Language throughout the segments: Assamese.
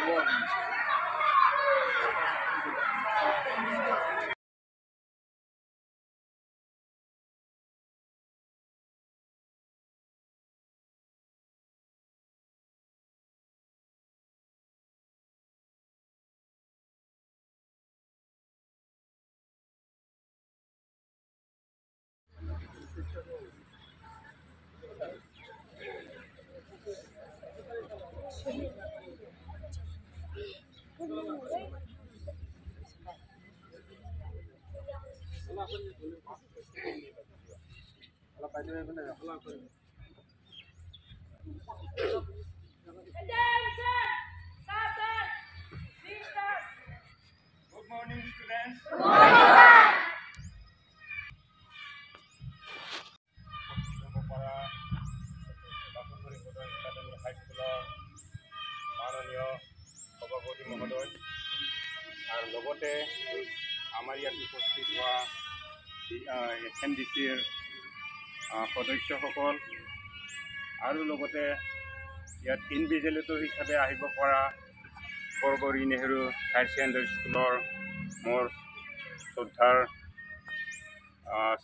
Good morning, students. মাননীয় সভাপতি মহোদয় আৰ লগতে আমাৰ ইয়াত উপস্থিত হওয়া SMDCৰ সদস্যসকল আৰু লগতে ইয়াত ইনভিজিলেটৰ হিচাপে আহিব পৰা বৰবৰী নেহেৰু হায়াৰ ছেকেণ্ডেৰী স্কুলৰ মোৰ শ্ৰদ্ধাৰ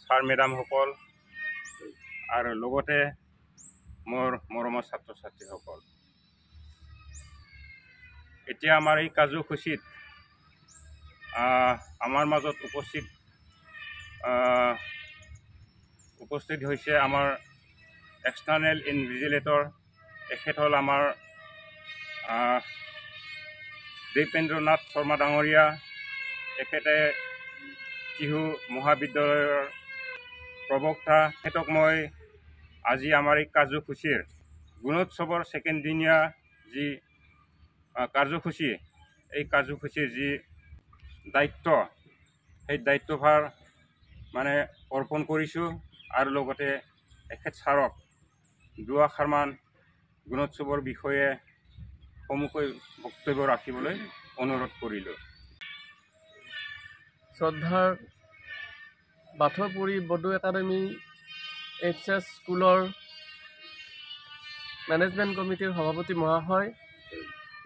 ছাৰ মেডামসকল আৰু লগতে মোৰ মৰমৰ ছাত্ৰ ছাত্ৰীসকল, এতিয়া আমাৰ এই কাৰ্যসূচীত আমাৰ মাজত উপস্থিত হৈছে আমাৰ এক্সটাৰ্নেল ইনভিজিলেটৰ। তেখেত হ'ল আমাৰ দীপেন্দ্ৰনাথ শৰ্মা ডাঙৰীয়া। তেখেতে টিহু মহাবিদ্যালয়ৰ প্ৰবক্তা। তেখেতক মই আজি আমাৰ এই কাৰ্যসূচীৰ গুণোৎসৱৰ ছেকেণ্ড দিনীয়া যি কাৰ্যসূচী, এই কাৰ্যসূচীৰ যি দায়িত্ব, সেই দায়িত্বভাৰ মানে অৰ্পণ কৰিছোঁ আৰু লগতে তেখেত ছাৰক দুআষাৰমান গুণোৎসৱৰ বিষয়ে সমূহকৈ বক্তব্য ৰাখিবলৈ অনুৰোধ কৰিলোঁ। শ্ৰদ্ধাৰ বাথৌপুৰী বড়ো একাডেমী HS স্কুলৰ মেনেজমেণ্ট কমিটিৰ সভাপতি মহাশয়,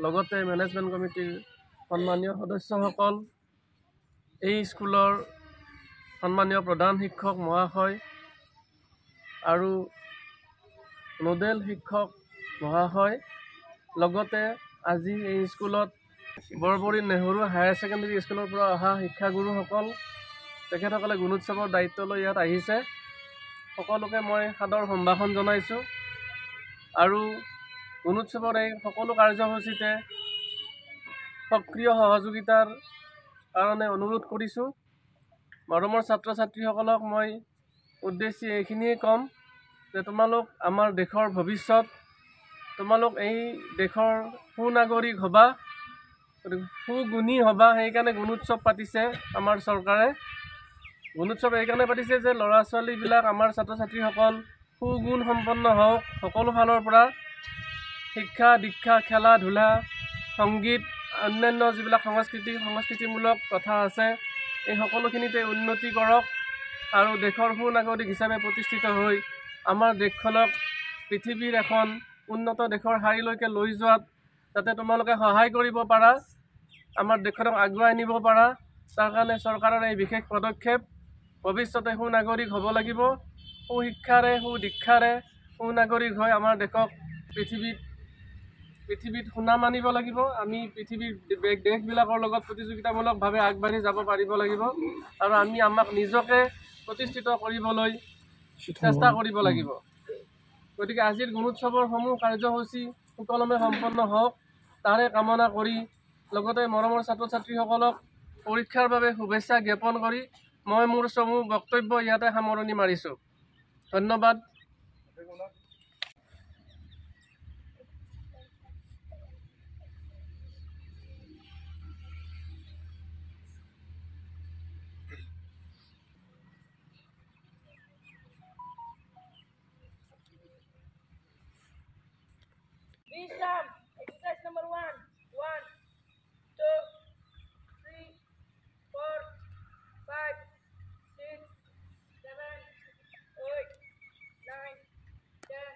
লগতে মেনেজমেণ্ট কমিটিৰ সন্মানীয় সদস্যসকল, এই স্কুলৰ সন্মানীয় প্ৰধান শিক্ষক মহাশয় আৰু নোডেল শিক্ষক মহাশয়, লগতে আজি এই স্কুলত বৰবৰী নেহেৰু হায়াৰ ছেকেণ্ডেৰী স্কুলৰ পৰা অহা শিক্ষাগুৰুসকল, তেখেতসকলে গুণোৎসৱৰ দায়িত্ব লৈ ইয়াত আহিছে। সকলোকে মই সাদৰ সম্ভাষণ জনাইছোঁ আৰু গুণোৎসৱৰ এই সকলো কাৰ্যসূচীতে সক্ৰিয় সহযোগিতাৰ কাৰণে অনুৰোধ কৰিছোঁ। মৰমৰ ছাত্ৰ ছাত্ৰীসকলক মই উদ্দেশ্যি এইখিনিয়ে ক'ম যে তোমালোক আমাৰ দেশৰ ভৱিষ্যত, তোমালোক এই দেশৰ সুনাগৰিক হ'বা, সুগুণী হ'বা। সেইকাৰণে গুণোৎসৱ পাতিছে আমাৰ চৰকাৰে। গুণোৎসৱ এইকাৰণে পাতিছে যে ল'ৰা ছোৱালীবিলাক, আমাৰ ছাত্ৰ ছাত্ৰীসকল সুগুণ সম্পন্ন হওক, সকলো ফালৰ পৰা শিক্ষা দীক্ষা, খেলা ধূলা, সংগীত, অন্যান্য যিবিলাক সংস্কৃতিমূলক কথা আছে, এই সকলোখিনিতে উন্নতি কৰক আৰু দেশৰ সুনাগৰিক হিচাপে প্ৰতিষ্ঠিত হৈ আমাৰ দেশখনক পৃথিৱীৰ এখন উন্নত দেশৰ শাৰীলৈকে লৈ যোৱাত যাতে তোমালোকে সহায় কৰিব পাৰা, আমাৰ দেশখনক আগুৱাই নিব পাৰা, তাৰ কাৰণে চৰকাৰৰ এই বিশেষ পদক্ষেপ। ভৱিষ্যতে সুনাগৰিক হ'ব লাগিব, সুশিক্ষাৰে সুদীক্ষাৰে সুনাগৰিক হৈ আমাৰ দেশক পৃথিৱীত সুনাম আনিব লাগিব। আমি পৃথিৱীৰ দেশবিলাকৰ লগত প্ৰতিযোগিতামূলকভাৱে আগবাঢ়ি যাব পাৰিব লাগিব আৰু আমি আমাক নিজকে প্ৰতিষ্ঠিত কৰিবলৈ চেষ্টা কৰিব লাগিব। গতিকে আজিৰ গুণোৎসৱৰ সমূহ কাৰ্যসূচী সুকলমে সম্পন্ন হওক তাৰে কামনা কৰি, লগতে মৰমৰ ছাত্ৰ ছাত্ৰীসকলক পৰীক্ষাৰ বাবে শুভেচ্ছা জ্ঞাপন কৰি মই মোৰ সমূহ বক্তব্য ইয়াতে সামৰণি মাৰিছোঁ। ধন্যবাদ। Exercise number 1. 1, 2, 3, 4, 5, 6, 7, 8, 9, 10,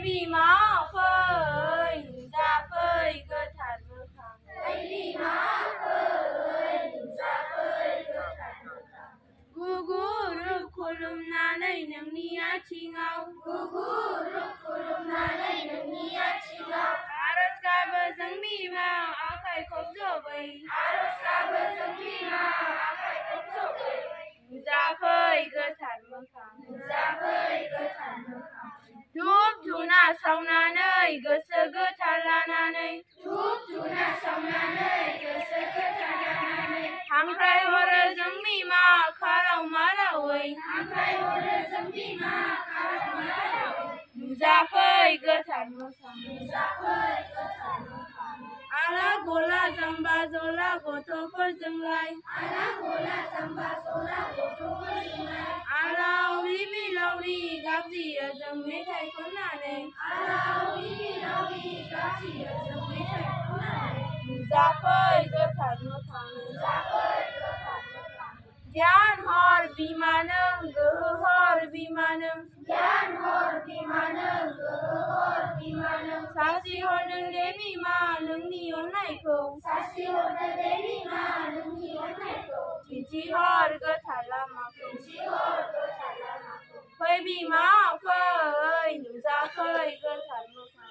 बिमा फै नुजाफै गोथार मोखां फै बिमा फै नुजाफै गोथार मोखां गुगुरु खुलुमनानै नोंनि आथिङाव गुगुरु खुलुमनानै नोंनि आथिङाव आरज गाबो जों बिमा आखाइ खबजबै आरज गाबो जों बिमा आखाइ खबजबै नुजाफै गोथार मोखां नुजाफै गोथार मोखां धुप धुना सावनानै गोसो गोथार लानानै धुप धुना सावनानै गोसो गोथार लानानै हांख्राय हरो जों बिमा खाराव मारावै हांख्राय हरो जों बिमा खाराव मारावै नुजाफै गोथार मोखां नुजाफै गोथार मोखां आला गला जाम्बा जला गथ'फोरजोंलाय आला गला जाम्बा जला गथ'फोरजोंलाय आलावरि बिलावरि गाबज्रियो जों मेथाइ खननानै आलावरि बिलावरि गाबज्रियो जों मेथाइ खननानै नुजाफै गोथार मोखां नुजाफै गोथार मोखां गियान हर बिमा नों गोहो हर बिमा नों गियान हर बिमा नों गोहो हर बिमा नों सारस्रि हरदों दे बिमा नोंनि अननायखौ सारस्रि हरदों दे बिमा नोंनि अननायखौ दिन्थिहर गोथार लामाखौ दिन्थिहर गोथार लामाखौ फै बिमा फै नुजाफै गोथार मोखां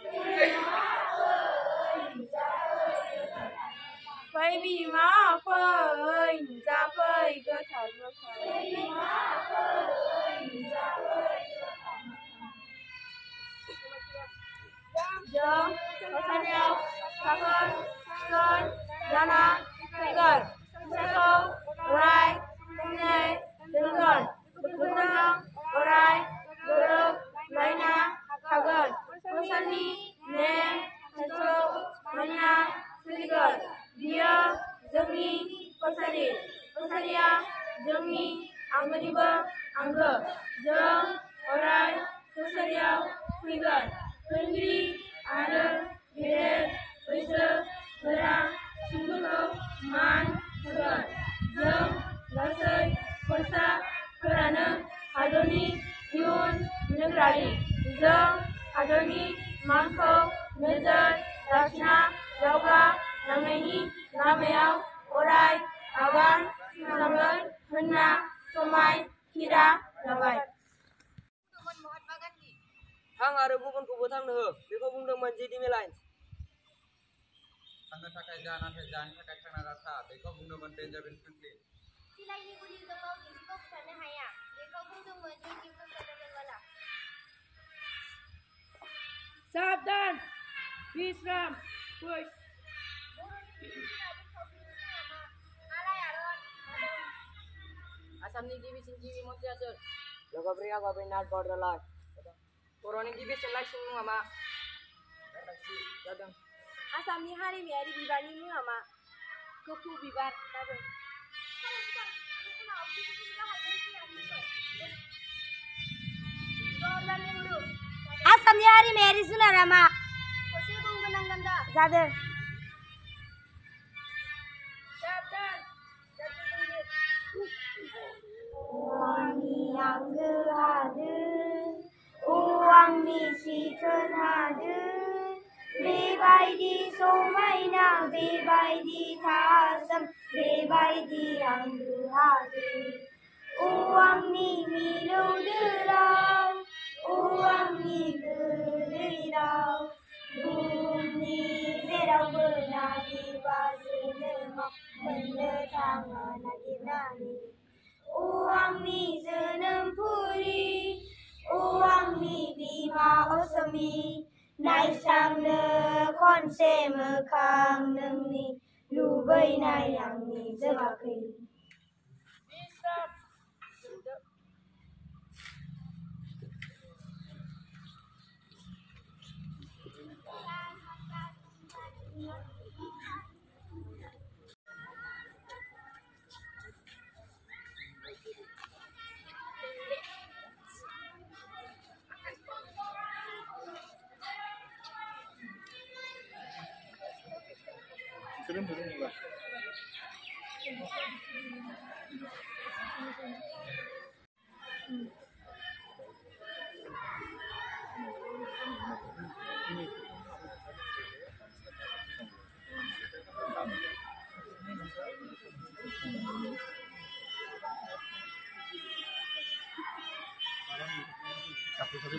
फै बिमा फै नुजाफै गोथार मोखां जों मोसानायाव साखोन सिखोन जाना फैगोन फिसाखौ अराय सिबिनाय दोनगोन बोथोरजों अराय गोरोबलायना थागोन फरायसालिनि नेम खान्थिखौ मानिना सोलिगोन बियो जोंनि फरायसालि फरायसालिया जोंनि आंगोनिबो आंगो जों अराय फरायसालियाव फैगोन फोरोंगिरि आरो गेदेर बैसोगोरा सुबुंफोरखौ मान होगोन जों गासै फरायसाफोरानो हादरनि इयुन नोगोरारि जों हादरनि मानखौ नोजोर लाखिना दावगालांनायनि लामायाव अराय आगान सुरलांगोन होनना समायखिरा लाबाय थां आरो गुबुनखौबो थांनो हो बेखौ बुंदोंमोन जिडि मेलाइन्स थांनो थाखाय जा नाथाय जानो थाखाय थांना था बेखौ बुंदोंमोन बेन्जामिन फ्रेंकलिन सिलाइनि गुलिजों बिदिखौ बुथारनो हाया बेखौ बुंदोंमोन जिडि ब्रुस साबधान विश्राम फै आसामनि गिबिसिन गिबि मन्थ्रिया सोर लोगोब्रै आगाबै नाथ बरदलै बर'नि गिबिसिन लाइसिनि मुङा मा जादों आसामनि हारिमायारि बिबारनि मुङा मा गोफौ बिबार जादों आसामनि हारिमायारि जुनारा मा थसे गं गोनां गान्दा जादों आंनि आंगो हादोर आंनि सिखोन हादोर बेबायदि समायना बेबायदि थासम बेबायदि आंगो हादोर आंनि मिलौदो राव आंनि गोदै राव बुहुमनि जेरावबो नागिरबासो मोननो थाङा नागिरनानै आंनि जोनोमपुरि आंनि बिमा असमि नायस्रांनो खनसे मोखां नोंनि लुबैनाय आंनि जोबाखै ছাত্র ছাত্রী